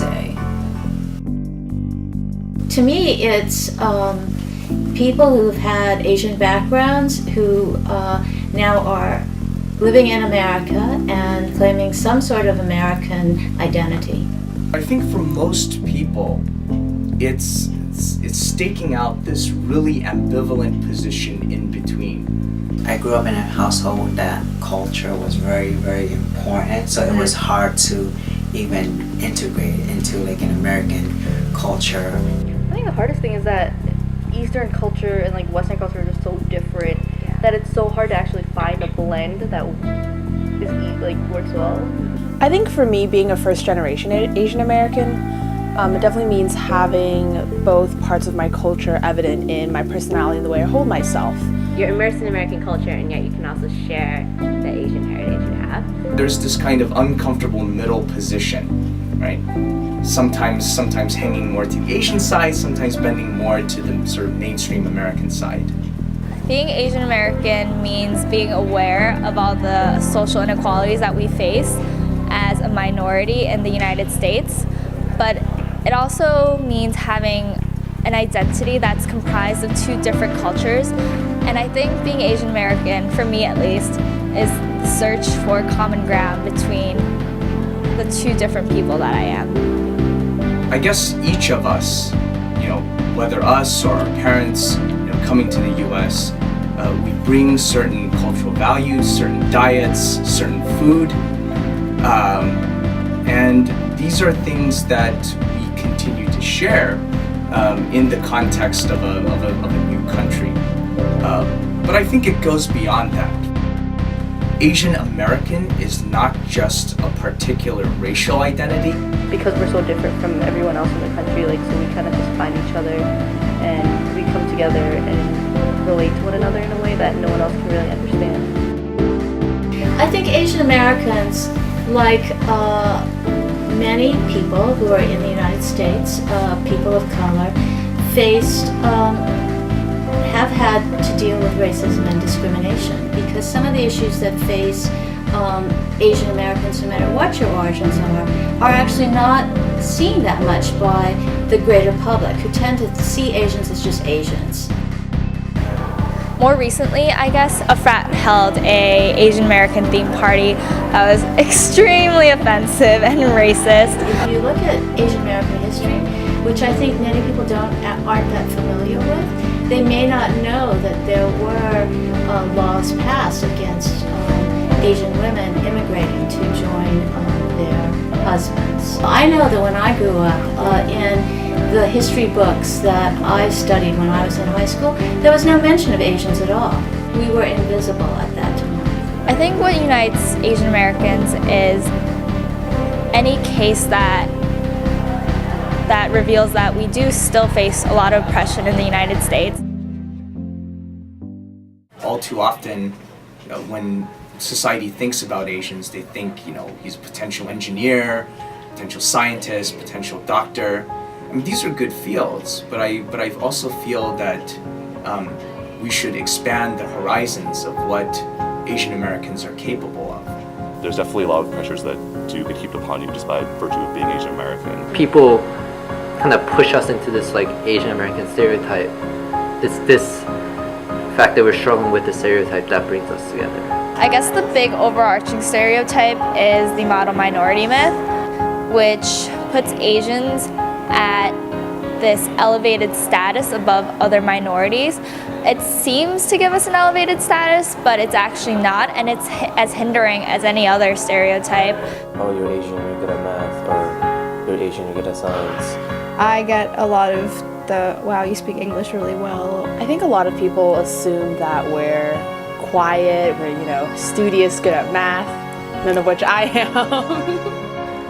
day. To me, it's people who've had Asian backgrounds who now are living in America and claiming some sort of American identity. I think for most people, it's staking out this really ambivalent position in between. I grew up in a household that culture was very, very important, so it was hard to even integrate into like an American culture. I think the hardest thing is that Eastern culture and like Western culture are just so different that it's so hard to actually find a blend that is like works well. I think for me, being a first-generation Asian American, it definitely means having both parts of my culture evident in my personality and the way I hold myself. You're immersed in American culture, and yet you can also share the Asian heritage you have. There's this kind of uncomfortable middle position, right? Sometimes hanging more to the Asian side, sometimes bending more to the sort of mainstream American side. Being Asian American means being aware of all the social inequalities that we face as a minority in the United States, but it also means having an identity that's comprised of two different cultures. And I think being Asian American, for me at least, is the search for common ground between the two different people that I am. I guess each of us, whether us or our parents, coming to the U.S., we bring certain cultural values, certain diets, certain food, and these are things that we continue to share in the context of a new country. But I think it goes beyond that. Asian American is not just a particular racial identity. Because we're so different from everyone else in the country, like so we kind of just find each other and we come together and relate to one another in a way that no one else can really understand. I think Asian Americans, like many people who are in the United States, people of color, have had to deal with racism and discrimination, because some of the issues that face Asian Americans, no matter what your origins are actually not seen that much by the greater public, who tend to see Asians as just Asians. More recently, I guess, a frat held a Asian American themed party that was extremely offensive and racist. If you look at Asian American history, which I think many people aren't that familiar with, they may not know that there were laws passed against Asian women immigrating to join their husbands. I know that when I grew up, in the history books that I studied when I was in high school, there was no mention of Asians at all. We were invisible at that time. I think what unites Asian Americans is any case that reveals that we do still face a lot of oppression in the United States. All too often, when society thinks about Asians, they think, he's a potential engineer, potential scientist, potential doctor. I mean, these are good fields, but I also feel that we should expand the horizons of what Asian Americans are capable of. There's definitely a lot of pressures that do get heaped upon you just by virtue of being Asian American. People kind of push us into this like Asian American stereotype. It's this fact that we're struggling with the stereotype that brings us together. I guess the big overarching stereotype is the model minority myth, which puts Asians at this elevated status above other minorities. It seems to give us an elevated status, but it's actually not, and it's as hindering as any other stereotype. Oh, you're Asian, you're good at math, or you're Asian, you're good at science. I get a lot of the, wow, you speak English really well. I think a lot of people assume that we're quiet, we're, studious, good at math, none of which I am.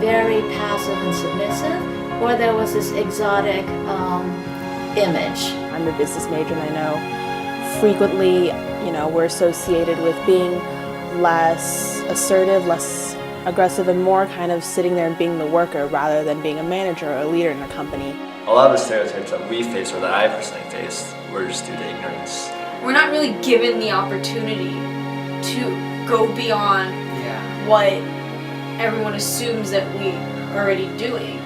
Very passive and submissive, or there was this exotic image. I'm a business major, and I know frequently, we're associated with being less assertive, less aggressive, and more kind of sitting there and being the worker rather than being a manager or a leader in a company. A lot of the stereotypes that we face, or that I personally faced, were just due to ignorance. We're not really given the opportunity to go beyond what everyone assumes that we are already doing.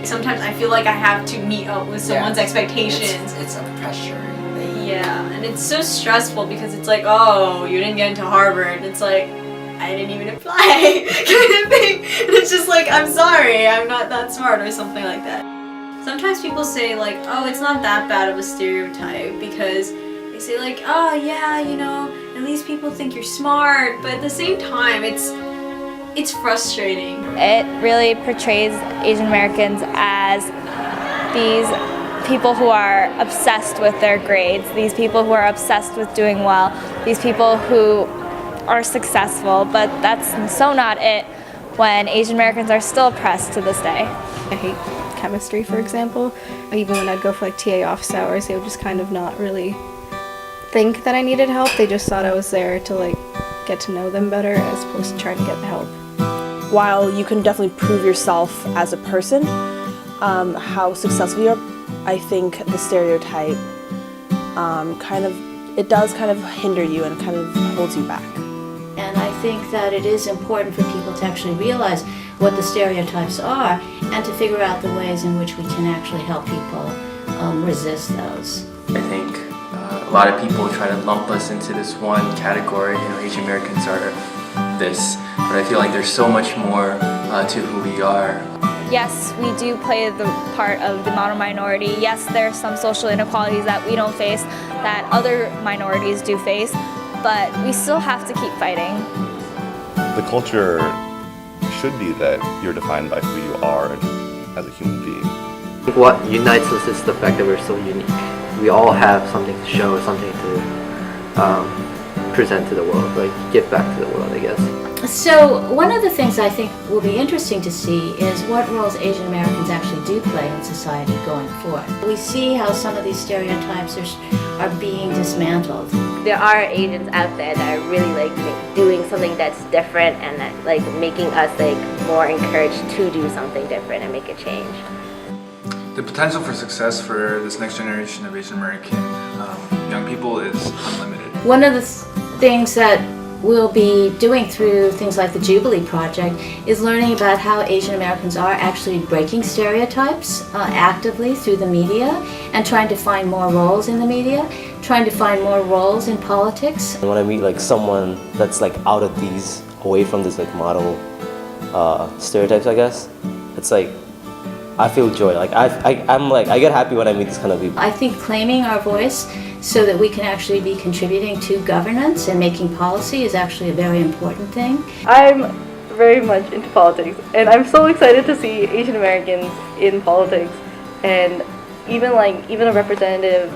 Sometimes I feel like I have to meet up with someone's expectations. It's a pressure thing. Yeah, and it's so stressful because it's like, oh, you didn't get into Harvard. It's like, I didn't even apply, kind of thing. And it's just like, I'm sorry, I'm not that smart or something like that. Sometimes people say like, oh, it's not that bad of a stereotype because they say like, oh yeah, you know, at least people think you're smart. But at the same time, it's frustrating. It really portrays Asian Americans as these people who are obsessed with their grades, these people who are obsessed with doing well, these people who are successful, but that's so not it when Asian Americans are still oppressed to this day. I hate chemistry, for example. Even when I'd go for like TA office hours, they would just kind of not really think that I needed help. They just thought I was there to like get to know them better as opposed to trying to get the help. While you can definitely prove yourself as a person, how successful you are, I think the stereotype it does kind of hinder you and kind of holds you back. And I think that it is important for people to actually realize what the stereotypes are and to figure out the ways in which we can actually help people resist those. I think a lot of people try to lump us into this one category. You know, Asian Americans are this, but I feel like there's so much more to who we are. Yes, we do play the part of the mono-minority. Yes, there are some social inequalities that we don't face that other minorities do face, but we still have to keep fighting. The culture should be that you're defined by who you are as a human being. What unites us is the fact that we're so unique. We all have something to show, something to present to the world, like give back to the world, I guess. So one of the things I think will be interesting to see is what roles Asian Americans actually do play in society going forward. We see how some of these stereotypes are being dismantled. There are Asians out there that are really like doing something that's different and that, like making us like more encouraged to do something different and make a change. The potential for success for this next generation of Asian American young people is unlimited. One of the things that we'll be doing through things like the Jubilee Project is learning about how Asian Americans are actually breaking stereotypes actively through the media and trying to find more roles in the media, trying to find more roles in politics. And when I meet like someone that's like out of these, away from this like model stereotypes, I guess, it's like I feel joy. Like I get happy when I meet these kind of people. I think claiming our voice so that we can actually be contributing to governance and making policy is actually a very important thing. I'm very much into politics, and I'm so excited to see Asian Americans in politics, and even a representative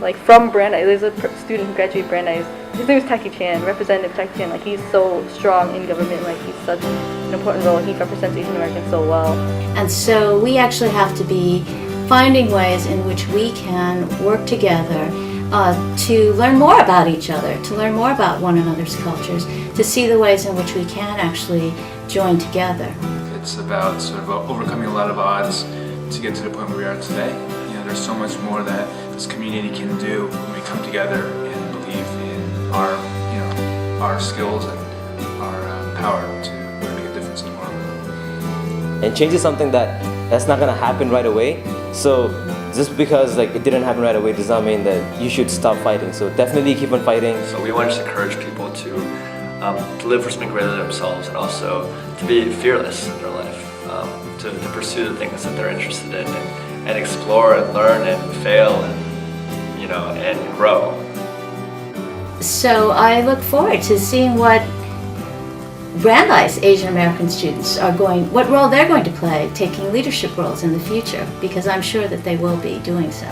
like from Brandeis. There's a student who graduated Brandeis. His name is Taki Chan, Representative Taki Chan. Like he's so strong in government. Like he's such an important role. He represents Asian Americans so well. And so we actually have to be finding ways in which we can work together to learn more about each other, to learn more about one another's cultures, to see the ways in which we can actually join together. It's about sort of overcoming a lot of odds to get to the point where we are today. You know, there's so much more that this community can do when we come together and believe in our skills and our power to really make a difference in the world. And change is something that's not gonna happen right away. So just because like it didn't happen right away does not mean that you should stop fighting. So definitely keep on fighting. So we want to encourage people to live for something greater than themselves, and also to be fearless in their life, to pursue the things that they're interested in, and explore and learn and fail and grow. So I look forward to seeing what Brandeis Asian American students what role they're going to play taking leadership roles in the future, because I'm sure that they will be doing so.